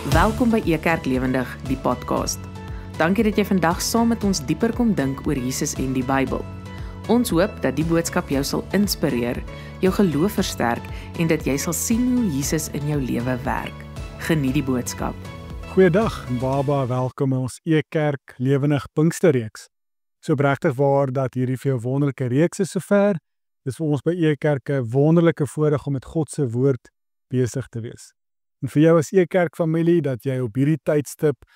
Welkom by Ekerk Lewendig, die podcast. Dankie dat jy vandag saam met ons dieper kom dink oor Jesus en die Bybel. Ons hoop dat die boodskap jou sal inspireer, jou geloof versterk en dat jy sal sien hoe Jesus in jou lewe werk. Geniet die boodskap. Goeiedag, Baba, welkom in ons Ekerk Lewendig Pinksterreeks. So regtig waar dat hierdie vir jou wonderlike reeks is sover. Dis vir ons by Ekerk 'n wonderlike voorreg om met God se woord besig te wees. En vir jou as Ekerk familie dat jy op hierdie tydstip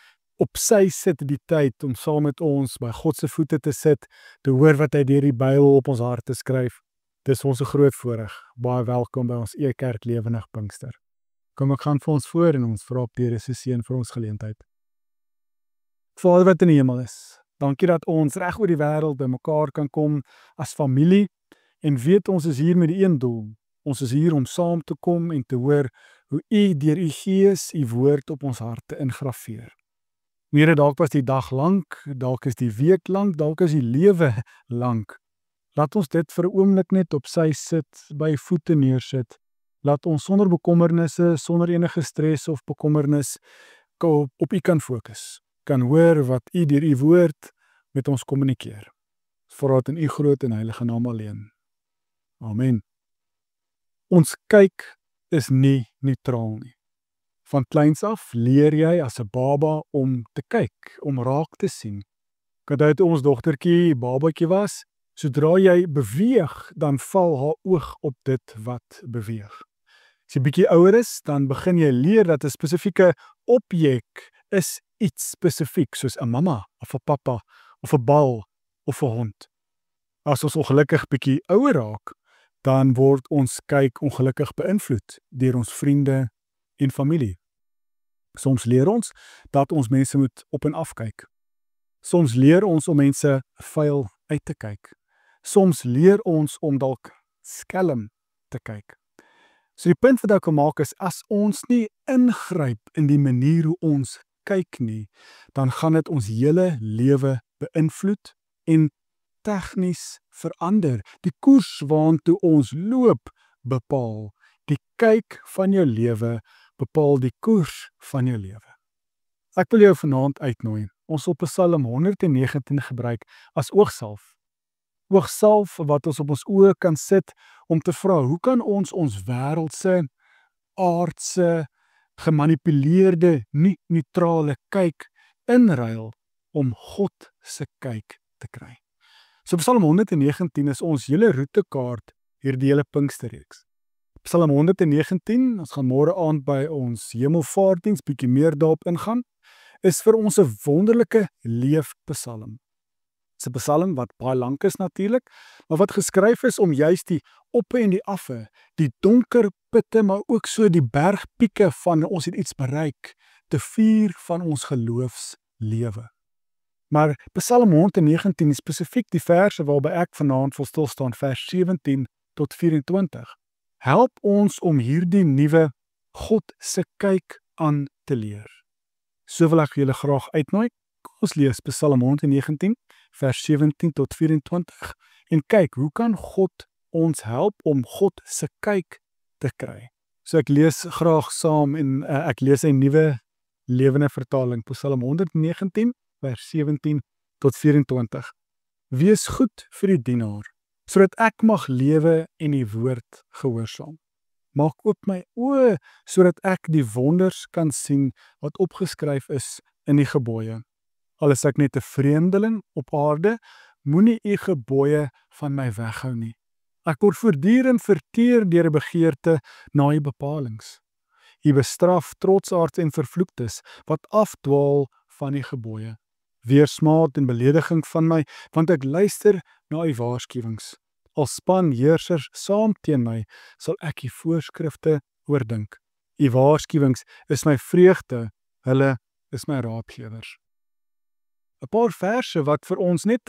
op sy sit die tyd om saam met ons by God se voete te sit, te hoor wat hy deur die Bybel op ons harte skryf. Dis ons 'n groot voorreg. Baie welkom by ons Ekerk Lewendig Pinkster. Kom ek gaan vir ons voor en ons vra op die Here se seën vir ons geleentheid. Vader wat in die hemel is, dankie dat ons reg oor die wêreld bymekaar kan kom as familie en weet ons is hier met die een doel. Ons is hier om saam te kom en te hoor hoe U deur U Gees U woord op ons harte ingrafeer. Here, dalk was die dag lank, dalk is die week lank, dalk is die lewe lank. Laat ons dit vir 'n oomblik net op sy sit, by U voete neersit. Laat ons sonder bekommernisse, sonder enige stres of bekommernis op U kan fokus. Kan hoor wat U deur U woord met ons kommunikeer. Vra dit in U groot en heilige naam alleen. Amen. Ons kyk is nie neutraal nie. Van kleins af leer jy as 'n baba om te kyk, om raak te sien. Ek onthou toe ons dogtertjie babatjie was, sodra jy beweeg, dan val haar oog op dit wat beweeg. As jy bietjie ouer is, dan begin jy leer dat 'n spesifieke objek is iets spesifiek, soos 'n mamma of 'n pappa of 'n bal of 'n hond. As ons ongelukkig bietjie ouer raak, dan word ons kyk ongelukkig beïnvloed deur ons vriende en familie. Soms leer ons dat ons mense moet op en af kyk. Soms leer ons om mense vuil uit te kyk. Soms leer ons om dalk skelm te kyk. So die punt wat ek wil maak is, as ons nie ingryp in die manier hoe ons kyk nie, dan gaan dit ons hele lewe beïnvloed en tegnies verander. Die koers waantoe ons loop bepaal. Die kyk van jou lewe bepaal die koers van jou lewe. Ek wil jou vanaand uitnooi. Ons sal Psalm 119 gebruik as oogsalf. Oogsalf wat ons op ons oë kan sit om te vra, hoe kan ons wêreldse, aardse, gemanipuleerde, nie neutrale kyk inruil om God se kyk te kry. So Psalm 119 is ons hele roetekaart hierdie hele Pinksterreeks. Psalm 119, ons gaan môre aand by ons hemelvaartdiens bietjie meer daarop ingaan, is vir ons 'n wonderlike leefpsalm. Dis 'n psalm wat baie lank is natuurlik, maar wat geskryf is om juist die oppe en die affe, die donker putte, maar ook so die bergpieke van ons het iets bereik, te vier van ons geloofslewe. Maar Psalm 119 is spesifiek die verse waarby ek vanaand wil stil staan, vers 17 tot 24. Help ons om hierdie nuwe God se kyk aan te leer. So wil ek julle graag uitnooi. Ons lees Psalm 119, vers 17 tot 24 en kyk, hoe kan God ons help om God se kyk te kry? So ek lees graag saam en ek lees 'n nuwe lewende vertaling, Psalm 119, vers 17 tot 24. Wees goed vir die dienaar, sodat ek mag lewe en die woord gehoorsaam. Maak oop my oë, sodat ek die wonders kan sien wat opgeskryf is in die gebooie. Al is ek net 'n vreemdeling op aarde, moenie U gebooie van my weghou nie. Ek word voortdurend verteer deur 'n begeerte na U bepalings. U bestraf trotsaards en vervloektes wat afdwaal van U gebooie. Weersmaad en belediging van my, want ek luister na U waarskuwings. Al span heersers saam teen my, sal ek U voorskrifte oordink. U waarskuwings is my vreugde, hulle is my raadgewers. 'n Paar verse wat vir ons net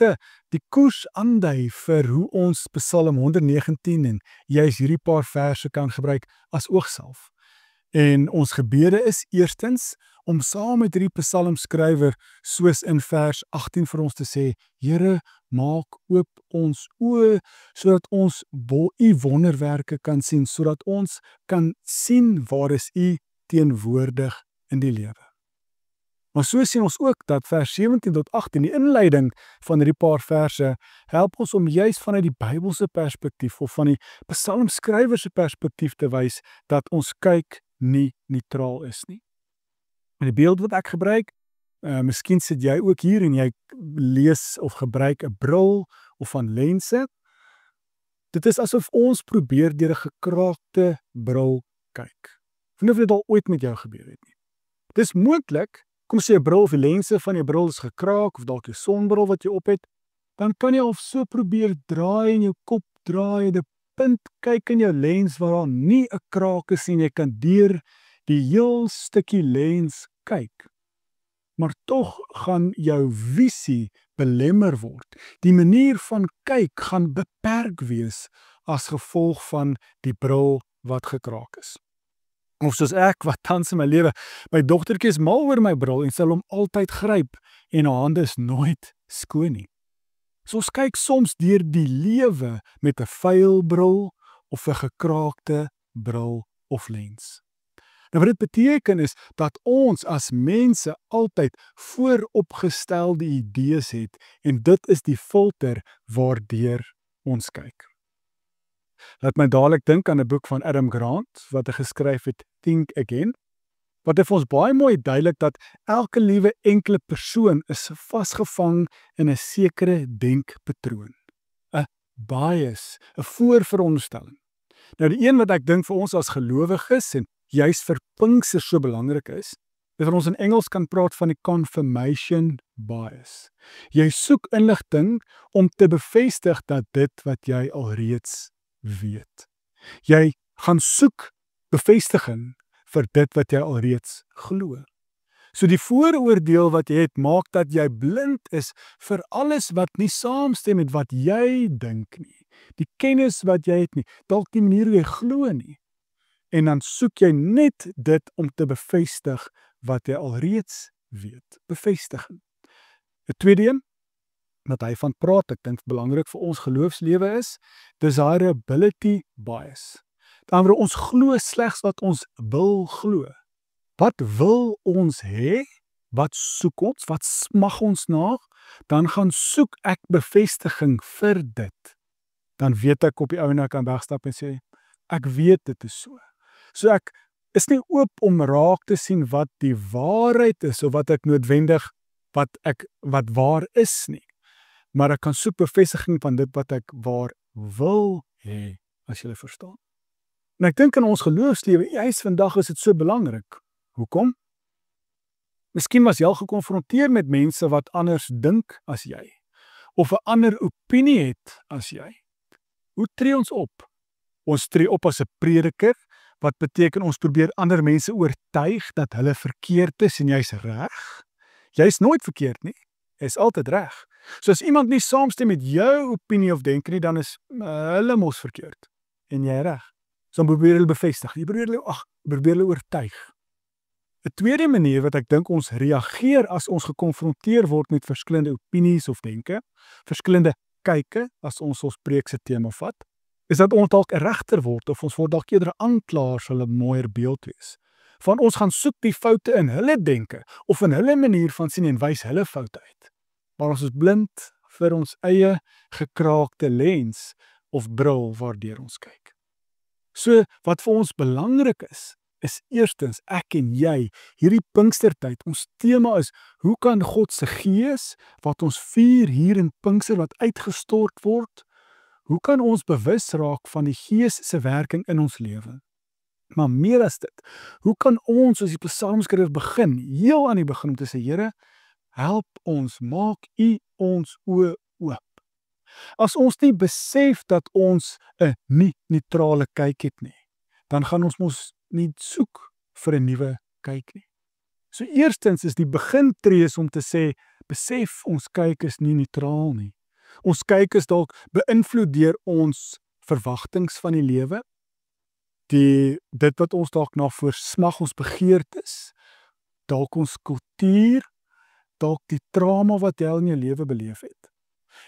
die koers aandui vir hoe ons Psalm 119 en juis hierdie paar verse kan gebruik as oogsalf. En ons gebede is eerstens om saam met hierdie psalmskrywer soos in vers 18 vir ons te sê, Here, maak oop ons oë sodat ons U wonderwerke kan sien, sodat ons kan sien waar is U teenwoordig in die lewe. Maar so sien ons ook dat vers 17 tot 18, die inleiding van hierdie paar verse, help ons om juis vanuit die Bybelse perspektief of van die psalmskrywer se perspektief te wys dat ons kyk nie neutraal is nie. En die beeld wat ek gebruik, miskien sit jy ook hier en jy lees of gebruik 'n bril of van lense. Dit is asof ons probeer deur 'n gekraakte bril kyk. Ek weet nie of dit al ooit met jou gebeur het nie. Dis moontlik, kom sê 'n bril of die lense van jou bril is gekraak of dalk 'n sonbril wat jy op het, dan kan jy al so probeer draai in jou kop draai, 'n punt kyk in jou lens waar daar nie 'n kraak is nie, jy kan deur die heel stukkie lens kyk. Maar tog gaan jou visie belemmer word. Die manier van kyk gaan beperk wees as gevolg van die bril wat gekraak is. Of soos ek wat tans in my lewe, my dogtertjie is mal oor my bril en sy wil hom altyd gryp en haar hande is nooit skoon nie. So ons kyk soms deur die lewe met 'n vuil bril of 'n gekraakte bril of lens. Nou wat dit beteken is dat ons as mense altyd vooropgestelde idees het en dit is die filter waardeur ons kyk. Laat my dadelik dink aan 'n boek van Adam Grant wat hy geskryf het, Think Again, wat hy vir ons baie mooi duidelik dat elke liewe enkele persoon is vasgevang in 'n sekere denkpatroon, 'n bias, 'n voorveronderstelling. Nou die een wat ek dink vir ons as gelowiges en juis vir Pinkster so belangrik is, dat ons in Engels kan praat van die confirmation bias. Jy soek inligting om te bevestig dat dit wat jy alreeds weet. Jy gaan soek bevestiging vir dit wat jy alreeds glo. So die vooroordeel wat jy het, maak dat jy blind is vir alles wat nie saamstem met wat jy dink nie. Die kennis wat jy het nie, dalk die manier hoe jy glo nie. En dan soek jy net dit om te bevestig wat jy alreeds weet. Bevestiging. 'n tweede een, wat hy van praat, ek dink belangrik vir ons geloofslewe is, desirability bias. Dan word ons glo slegs wat ons wil glo. Wat wil ons hê? Wat soek ons? Wat smag ons na? Dan gaan soek ek bevestiging vir dit. Dan weet ek op die ou en ek kan wegstap en sê, ek weet dit is so. So ek is nie oop om raak te sien wat die waarheid is of wat ek noodwendig wat waar is nie. Maar ek kan soek bevestiging van dit wat ek waar wil hê, as jy verstaan. En ek dink in ons geloofslewe, juis vandag is dit so belangrik. Hoekom? Miskien was jy al gekonfronteer met mense wat anders dink as jy, of 'n ander opinie het as jy. Hoe tree ons op? Ons tree op as 'n prediker, wat beteken ons probeer ander mense oortuig dat hulle verkeerd is en jy's reg. Jy's nooit verkeerd nie, jy's altyd reg. So as iemand nie saamstem met jou opinie of denke nie, dan is hulle mos verkeerd en jy reg. So dan probeer hulle bevestig, jy probeer hulle oortuig. 'n tweede manier wat ek dink ons reageer as ons gekonfronteer word met verskillende opinies of denke, verskillende kyke as ons preek se tema vat, is dat ons dalk 'n regter word of ons word dalk eerder 'n aanklaer sal 'n mooier beeld wees. Van ons gaan soek die foute in hulle denke of in hulle manier van sien en wys hulle foute uit. Maar ons is blind vir ons eie gekraakte lens of bril waardeur ons kyk. So wat vir ons belangrik is eerstens ek en jy, hierdie Pinkstertyd, ons tema is, hoe kan God se Gees, wat ons vier hier in Pinkster, wat uitgestort word, hoe kan ons bewus raak van die Gees se werking in ons lewe? Maar meer as dit, hoe kan ons, soos die psalmskrywer begin, heel aan die begin om te sê, Here, help ons, maak U ons oë oop. As ons nie besef dat ons 'n nie neutrale kyk het nie, dan gaan ons mos nie soek vir 'n nuwe kyk nie. So eerstens is die begintree om te sê, besef ons kyk is nie neutraal nie. Ons kyk is dalk beïnvloed deur ons verwagtinge van die lewe, dit wat ons dalk na voorsmag ons begeertes, dalk ons kultuur, dalk die trauma wat jy in jou lewe beleef het.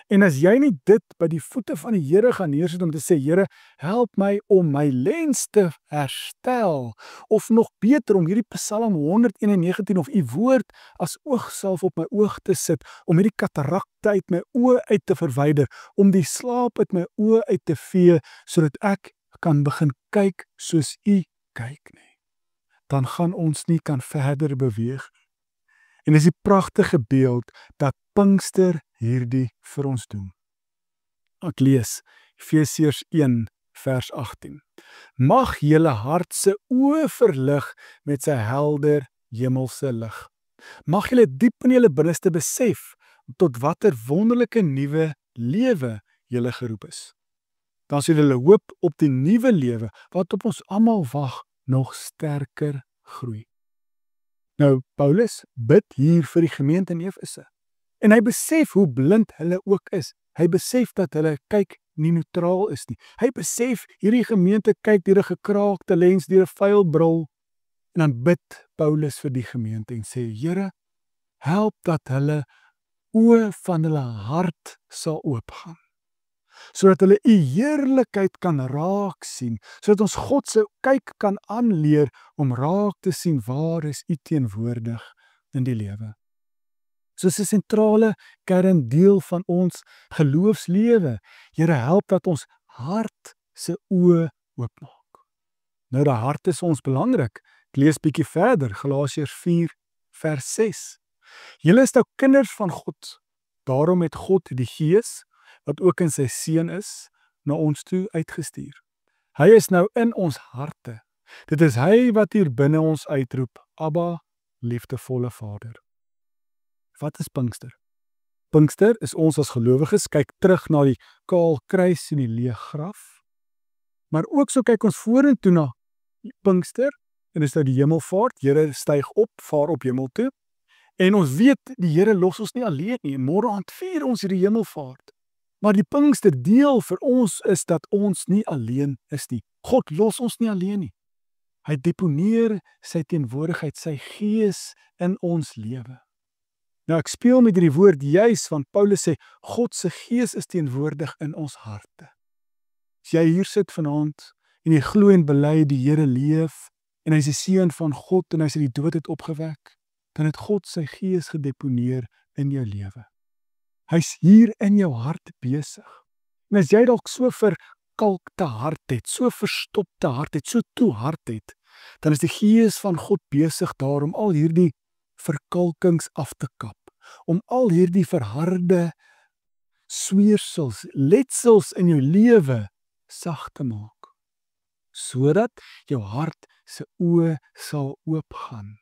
En as jy nie dit by die voete van die Here gaan neersit om te sê, Here, help my om my lens te herstel, of nog beter om hierdie Psalm 119 of u woord as oogsalf op my oog te sit, om hierdie katarakte uit my oë uit te verwyder, om die slaap uit my oë uit te vee, sodat ek kan begin kyk soos u kyk nie. Dan gaan ons nie kan verder beweeg. En dis die pragtige beeld dat Pinkster hierdie vir ons doen. Ek lees Efesiërs 1 vers 18. Mag julle hart se oë verlig met sy helder hemelse lig. Mag julle diep in julle binneste besef tot watter wonderlike nuwe lewe julle geroep is. Dan sal julle hoop op die nuwe lewe wat op ons almal wag nog sterker groei. Nou, Paulus bid hier vir die gemeente in Efese. En hy besef hoe blind hulle ook is. Hy besef dat hulle kyk nie neutraal is nie. Hy besef hierdie gemeente kyk deur 'n gekraakte lens, deur 'n vuil bril. En dan bid Paulus vir die gemeente en sê, Here, help dat hulle oë van hulle hart sal oopgaan, sodat hulle u heerlikheid kan raak sien, sodat ons God se kyk kan aanleer om raak te sien waar is u teenwoordig in die lewe. Soos 'n sentrale kerndeel van ons geloofslewe. Here, help dat ons hart se oë oopmaak. Nou, die hart is ons belangrik. Ek lees bietjie verder, Galasiërs 4 vers 6. Julle is nou kinders van God. Daarom het God die Gees, wat ook in sy Seun is, na ons toe uitgestuur. Hy is nou in ons harte. Dit is hy wat hier binne ons uitroep, Abba, liefdevolle Vader. Wat is Pinkster? Pinkster is ons as gelowiges kyk terug na die kaal kruis en die leë graf. Maar ook so kyk ons vorentoe na Pinkster, en dis nou die hemelvaart. Here styg op, vaar op hemel toe. En ons weet die Here los ons nie alleen nie. Môre aand vier ons hierdie hemelvaart. Maar die Pinkster deel vir ons is dat ons nie alleen is nie. God los ons nie alleen nie. Hy deponeer sy teenwoordigheid, sy Gees in ons lewe. Nou ek speel met hierdie woord juis, want Paulus sê, God se Gees is teenwoordig in ons harte. As jy hier sit vanaand, en jy glo en bely die Here leef, en hy is die Seun van God, en hy is uit die dood het opgewek, dan het God sy Gees gedeponeer in jou lewe. Hy's hier in jou hart besig. En as jy dalk so verkalkte hart het, so verstopte hart het, so toe hart het, dan is die Gees van God besig daar om al hierdie verkalkings af te kap, om al hierdie verharde sweersels, letsels in jou lewe sag te maak, sodat jou hart se oë sal oopgaan.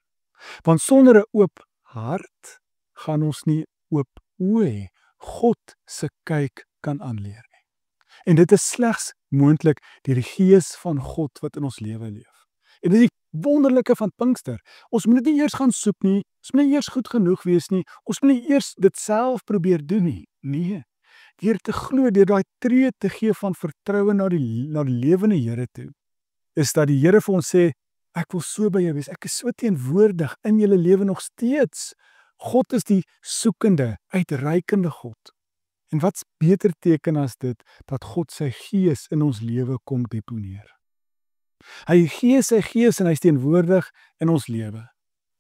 Want sonder 'n oop hart gaan ons nie oop oë hê. God se kyk kan aanleer nie. En dit is slegs moontlik deur die Gees van God wat in ons lewe leef. En dit is die wonderlike van Pinkster. Ons moet dit nie eers gaan soek nie, ons moet nie eers goed genoeg wees nie, ons moet nie eers dit self probeer doen nie. Nee, deur te glo, deur daai tree te gee van vertroue na die lewende Here toe, is dat die Here vir ons sê, ek wil so by jou wees, ek is so teenwoordig in julle lewe nog steeds. God is die soekende, uitreikende God. En wat's beter teken as dit, dat God sy Gees in ons lewe kom deponeer. Hy gee sy Gees en hy is teenwoordig in ons lewe.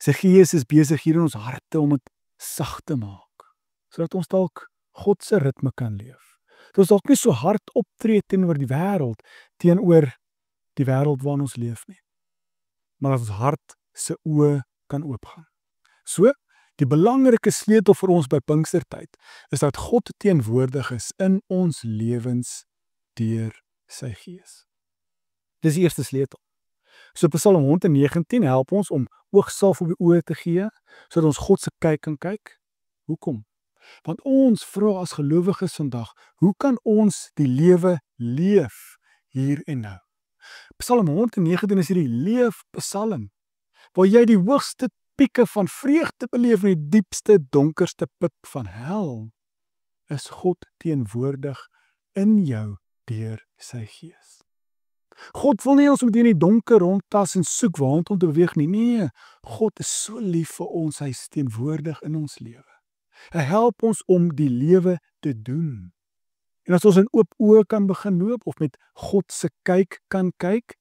Sy Gees is besig hier in ons harte om dit sag te maak, sodat ons dalk God se ritme kan leef. Dat ons dalk nie so hard optree teenoor die wêreld waarin ons leef nie, maar dat ons hart se oë kan oopgaan. So, die belangrike sleutel vir ons by Pinkstertyd is dat God teenwoordig is in ons lewens deur sy Gees. Dis die eerste sleutel. So Psalm 119 help ons om oogsalf op die oë te gee, sodat ons God se kyk kan kyk. Hoekom? Want ons vra as gelowiges vandag, hoe kan ons die lewe leef hier en nou? Psalm 119 is hierdie leefpsalm, waar jy die hoogste pieke van vreugde beleef in die diepste, donkerste put van hel, is God teenwoordig in jou deur sy Gees. God wil nie ons moet in die donker rondtas en soek waant om te beweeg nie. Nee, God is so lief vir ons, hy is teenwoordig in ons lewe. Hy help ons om die lewe te doen. En as ons in oop oë kan begin loop of met God se kyk kan kyk,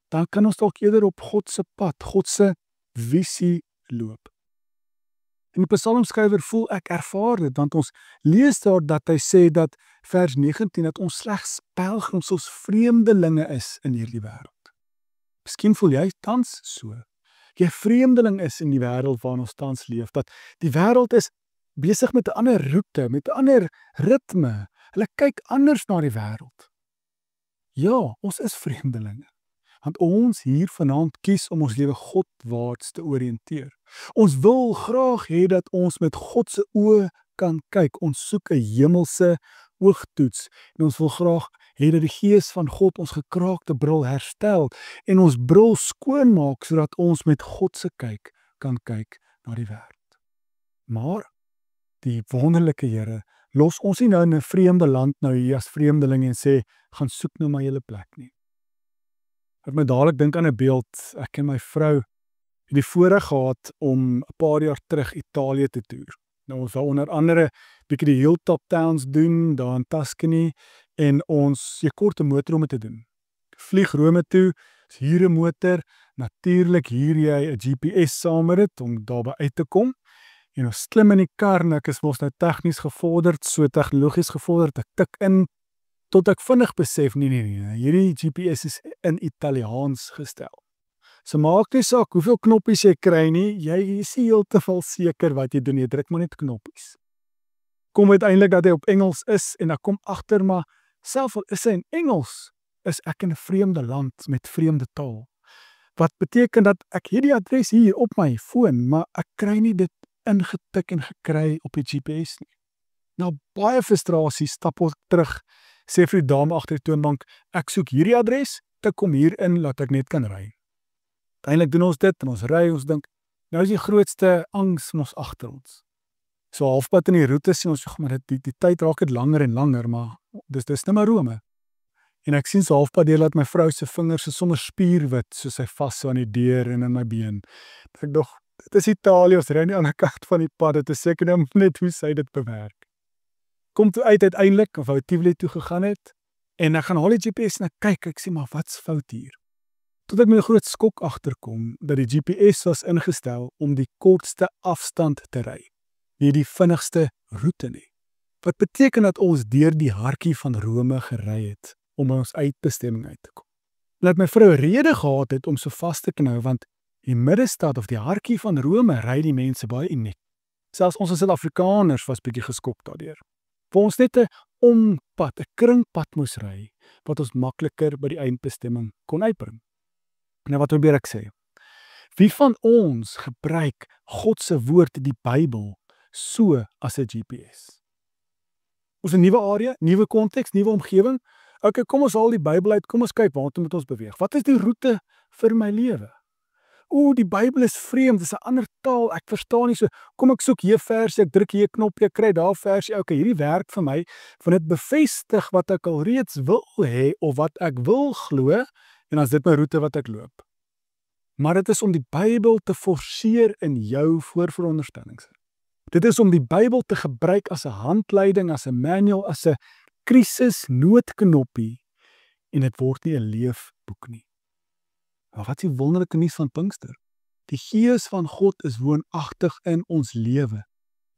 dan kan ons dalk eerder op God se pad, God se visie loop. En die psalmskrywer voel ek ervaar dit, want ons lees daar dat hy sê dat vers 19 dat ons slegs pelgrims, ons vreemdelinge is in hierdie wêreld. Miskien voel jy tans so. Jy vreemdeling is in die wêreld waarin ons tans leef, dat die wêreld is besig met 'n ander roete, met 'n ander ritme. Hulle kyk anders na die wêreld. Ja, ons is vreemdelinge. Want ons hier vanaand kies om ons lewe Godwaarts te oriënteer. Ons wil graag hê dat ons met God se oë kan kyk. Ons soek 'n hemelse oogtoets en ons wil graag hê dat die Gees van God ons gekraakte bril herstel en ons bril skoon maak sodat ons met God se kyk kan kyk na die wêreld. Maar die wonderlike Here los ons nie nou in 'n vreemde land nou hier as vreemdelinge en sê gaan soek nou maar julle plek nie. Ek my dadelik dink aan 'n beeld. Ek en my vrou het die voorreg gehad om 'n paar jaar terug Italië te toer. Nou ons wou onder andere bietjie die hilltop towns doen daar in Tuscany en ons kort 'n motorome te doen. Vlieg Rome toe, is hier 'n motor, natuurlik hier jy 'n GPS saam met dit om daarby uit te kom. En ons klim in die kar en ek is mos nou tegnies gevorderd, so tegnologies gevorderd, ek tik in tot ek vinnig besef, nee, hierdie GPS is in Italiaans gestel. So maak nie saak hoeveel knoppies jy kry nie, jy is nie heeltemal seker wat jy doen, jy druk maar net knoppies. Kom uiteindelik dat hy op Engels is en ek kom agter, maar selfs al is hy in Engels, is ek in 'n vreemde land met vreemde taal. Wat beteken dat ek hierdie adres hier op my foon, maar ek kry nie dit ingetik en gekry op die GPS nie. Nou baie frustrasie stap ek terug, sê vir die dame agter die toonbank, ek soek hierdie adres, tik kom hier in, laat ek net kan ry. Uiteindelik doen ons dit en ons ry, ons dink, nou is die grootste angs van ons agter ons. So halfpad in die roete sien ons, maar die tyd raak dit langer en langer, maar dis nou maar Rome. En ek sien so halfpad deur dat my vrou se vingers is sommer spierwit, soos sy vas so aan die deur en in my been. Ek dink, dit is Italië, ons ry aan die ander kant van die pad, dit is seker nou net hoe sy dit bewerk. Kom toe uiteindelik, of hy Tivoli toe gegaan het, en ek gaan haal die GPS en ek kyk, ek sê, maar wat's fout hier? Tot ek met 'n groot skok agterkom, dat die GPS was ingestel om die kortste afstand te ry, nie die vinnigste roete nie. Wat beteken dat ons deur die hartjie van Rome gery het, om by ons uitbestemming uit te kom. Laat my vrou rede gehad het om so vas te knou, want die middestad of die hartjie van Rome ry die mense baie uniek. Selfs ons as Suid-Afrikaners was bietjie geskok daardeur. Waar ons net 'n ompad, 'n kringpad moes ry, wat ons makliker by die eindbestemming kon uitbring. Nou wat probeer ek sê? Wie van ons gebruik God se woord, die Bybel, so as 'n GPS? Ons 'n nuwe area, nuwe konteks, nuwe omgewing. Okay, kom ons haal die Bybel uit, kom ons kyk waartoe moet ons beweeg. Wat is die roete vir my lewe? Die Bybel is vreemd, dis 'n ander taal, ek verstaan nie so. Kom ek soek hier versie, ek druk hier 'n knoppie, ek kry daar versie. Okay, hierdie werk vir my, want dit bevestig wat ek al reeds wil hê of wat ek wil glo, en as dit my roete wat ek loop. Maar dit is om die Bybel te forceer in jou voorveronderstellings. Dit is om die Bybel te gebruik as 'n handleiding, as 'n manual, as 'n krisis noodknoppie, en dit word nie 'n leefboek nie. Maar wat is die wonderlike nuus van Pinkster? Die Gees van God is woonagtig in ons lewe.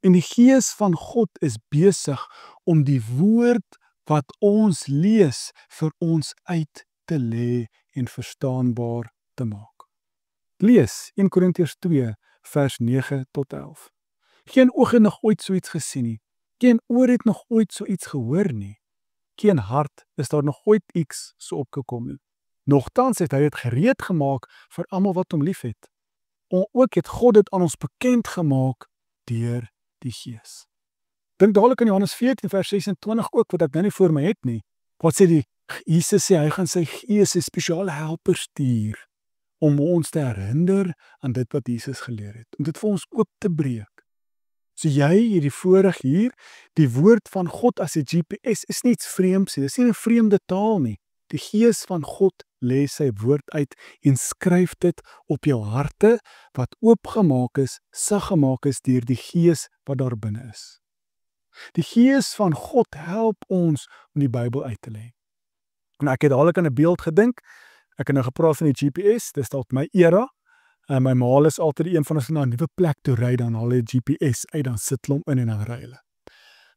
En die Gees van God is besig om die woord wat ons lees vir ons uit te lê en verstaanbaar te maak. Lees 1 Korintiërs 2 vers 9 tot 11. Geen oog het nog ooit so iets gesien nie. Geen oor het nog ooit so iets gehoor nie. Geen hart is daar nog ooit iets so opgekom nie. Nogtans het hy dit gereed gemaak vir almal wat hom liefhet. Ook het God dit aan ons bekend gemaak deur die Gees. Dink dadelik aan Johannes 14 vers 26 ook, wat ek nou nie voor my het nie. Wat sê Jesus sê hy gaan sy Gees, sy spesiale helper stuur, om ons te herinner aan dit wat Jesus geleer het, om dit vir ons oop te breek. So jy hierdie voorreg hier, die woord van God as 'n GPS is niets vreemds nie, dis nie 'n vreemde taal nie. Die Gees van God lê sy woord uit en skryf dit op jou harte wat oopgemaak is, sag gemaak is deur die Gees wat daar binne is. Die Gees van God help ons om die Bybel uit te lê. En ek het dadelik aan 'n beeld gedink. Ek het nou gepraat van die GPS, dis dalk my era. My ma is altyd een van ons na 'n nuwe plek toe ry, dan haal hy die GPS uit, dan sit hulle hom in en dan ry hulle.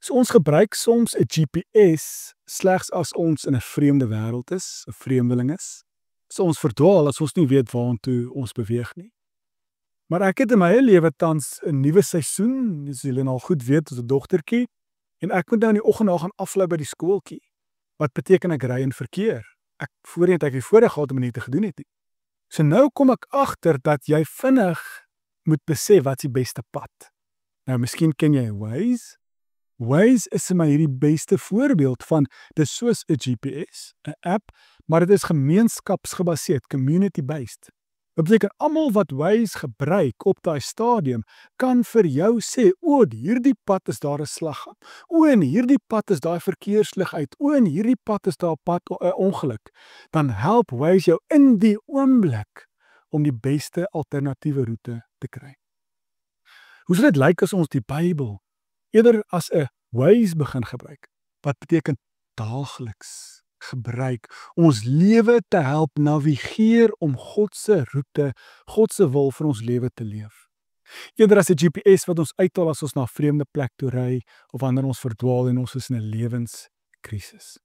So ons gebruik soms 'n GPS slegs as ons in 'n vreemde wêreld is, 'n vreemdeling is. So ons verdwaal as ons nie weet waartoe ons beweeg nie. Maar ek het in my eie lewe tans 'n nuwe seisoen, soos julle al goed weet, as 'n dogtertjie, en ek moet nou in die oggend gaan aflaai by die skooltjie. Wat beteken ek ry in verkeer? Voorheen het ek die voorreg gehad om dit nie te gedoen het nie. So nou kom ek agter dat jy vinnig moet besef wat is die beste pad. Nou miskien ken jy Waze. Waze is vir my hierdie beste voorbeeld van dis soos 'n GPS, 'n app, maar dit is gemeenskapsgebaseerd, community-based. Dit beteken almal wat Waze gebruik op daai stadium kan vir jou sê, o, hierdie pad is daar 'n slaggat. O, en hierdie pad is daai verkeerslig uit. O, en hierdie pad is daar 'n ongeluk. Dan help Waze jou in die oomblik om die beste alternatiewe roete te kry. Hoe sal dit lyk as ons die Bybel eerder as 'n Waze begin gebruik? Wat beteken daagliks gebruik om ons lewe te help navigeer om God se roete, God se wil vir ons lewe te leef. Eerder as 'n GPS wat ons uithaal as ons na 'n vreemde plek toe ry of wanneer ons verdwaal en ons is in 'n lewenskrisis.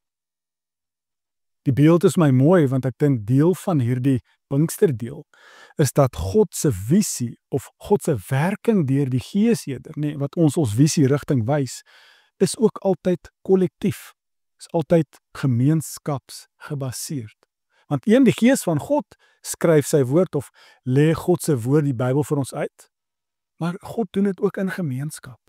Die beeld is my mooi want ek dink deel van hierdie Pinksterdeel is dat God se visie of God se werking deur die Gees eerder, wat ons visie rigting wys, is ook altyd kollektief. Is altyd gemeenskapsgebaseerd. Want die Gees van God skryf sy woord of lê God se woord die Bybel vir ons uit, maar God doen dit ook in gemeenskap.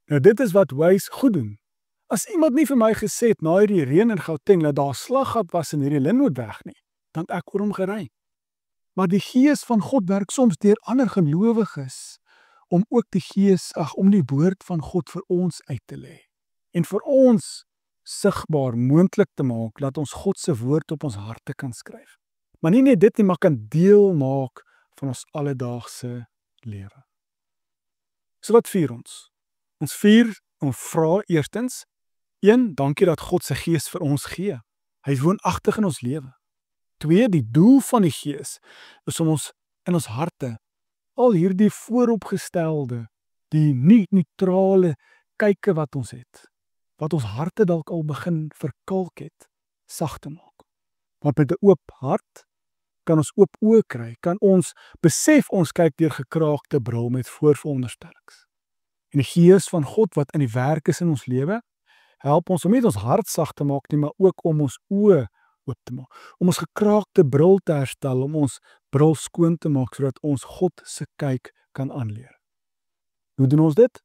Nou dit is wat Waze goed doen. As iemand nie vir my gesê het na hierdie reën in Gauteng dat daar 'n slaggat was in hierdie Lynnwoodweg nie, dan het ek oor hom gery. Maar die Gees van God werk soms deur ander gelowiges om ook om die woord van God vir ons uit te lê en vir ons sigbaar moontlik te maak dat ons God se woord op ons harte kan skryf. Maar nie net dit nie, maar kan deel maak van ons alledaagse lewe. So wat vier ons? Ons vier en vra eerstens, 1, dankie dat God se Gees vir ons gee. Hy is woonagtig in ons lewe. 2, die doel van die Gees is om ons in ons harte al hierdie vooropgestelde, die nie neutrale kyke wat ons het, wat ons harte dalk al begin verkalk het, sag te maak. Want met 'n oop hart kan ons oop oë kry, kan ons besef ons kyk deur gekraakte bril met voorveronderstellings. En die Gees van God wat in die werk is in ons lewe, help ons om nie ons hart sag te maak nie, maar ook om ons oë oop te maak, om ons gekraakte bril te herstel, om ons bril skoon te maak sodat ons God se kyk kan aanleer. Hoe doen ons dit?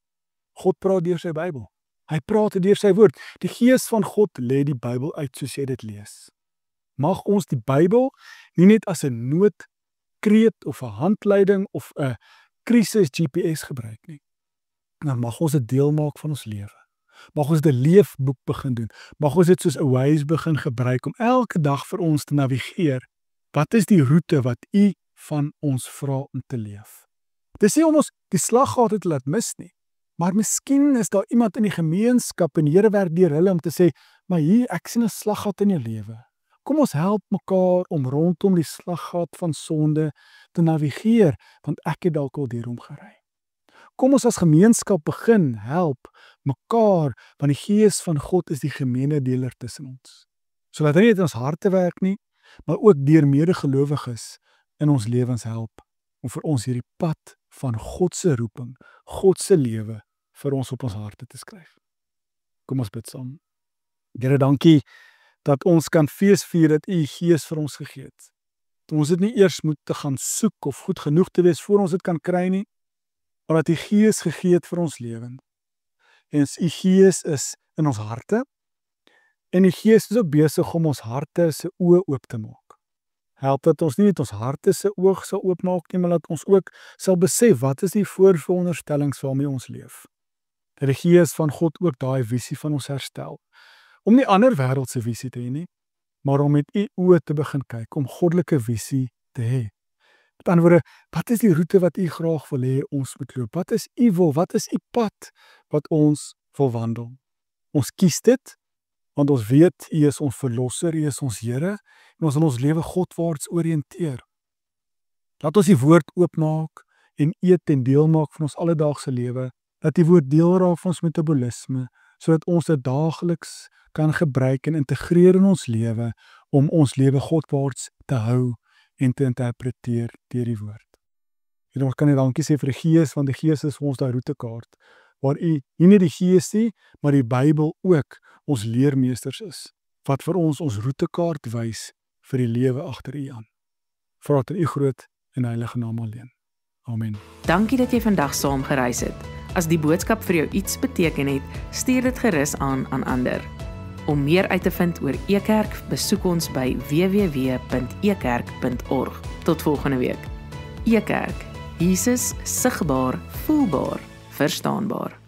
God praat deur sy Bybel. Hy praat deur sy woord. Die Gees van God lê die Bybel uit soos jy dit lees. Mag ons die Bybel nie net as 'n noodkreet of 'n handleiding of 'n krisis GPS gebruik nie. Maar mag ons dit deel maak van ons lewe. Mag ons 'n leefboek begin doen. Mag ons dit soos 'n Waze begin gebruik om elke dag vir ons te navigeer. Wat is die roete wat U van ons vra om te leef? Dis nie om ons die slaggate te laat mis nie. Maar miskien is daar iemand in die gemeenskap en die Here werk deur hulle om te sê, maar hier, ek sien 'n slaggat in jou lewe. Kom ons help mekaar om rondom die slaggat van sonde te navigeer, want ek het dalk al deur hom gery. Kom ons as gemeenskap begin help mekaar, want die Gees van God is die gemenedeler tussen ons. Sodat hy nie net in ons harte werk nie, maar ook deur medegelowiges in ons lewens help om vir ons hierdie pad van God se roeping, God se lewe vir ons op ons harte te skryf. Kom ons bid saam. Here, dankie dat ons kan feesvier dat U Gees vir ons gegee het. Dat ons dit nie eers moet te gaan soek of goed genoeg te wees voor ons dit kan kry nie, maar dat U Gees gegee het vir ons lewens. En U Gees is in ons harte en die Gees is ook besig om ons harte se oë oop te maak. Help dat ons nie net ons harte se oog sal oopmaak nie, maar dat ons ook sal besef wat is die voorveronderstellings waarmee ons leef. Dat die Gees van God ook daai visie van ons herstel. Om nie ander wêreldse visie te hê nie, maar om met u oë te begin kyk, om goddelike visie te hê. Met ander woorde, wat is die roete wat u graag wil hê ons moet loop? Wat is u wil? Wat is u pad wat ons wil wandel? Ons kies dit, want ons weet u is ons verlosser, u is ons Here, en ons wil ons lewe Godwaarts oriënteer. Laat ons die woord oopmaak en eet en deel maak van ons alledaagse lewe, dat die woord deel raak van ons metabolisme, sodat ons dit daagliks kan gebruik en integreer in ons lewe, om ons lewe Godwaarts te hou en te interpreteer deur die woord. En ons kan net dankie sê vir die Gees, want die Gees is vir ons daai roetekaart, waar u nie net die Gees nie, maar die Bybel ook ons leermeesters is, wat vir ons roetekaart wys vir die lewe agter u aan. Vra dit in u groot en heilige naam alleen. Amen. Dankie dat jy vandag saam gereis het. As die boodskap vir jou iets beteken het, stuur dit gerus aan ander. Om meer uit te vind oor Ekerk, besoek ons by www.ekerk.org. Tot volgende week. Ekerk, Jesus sigbaar, voelbaar, verstaanbaar.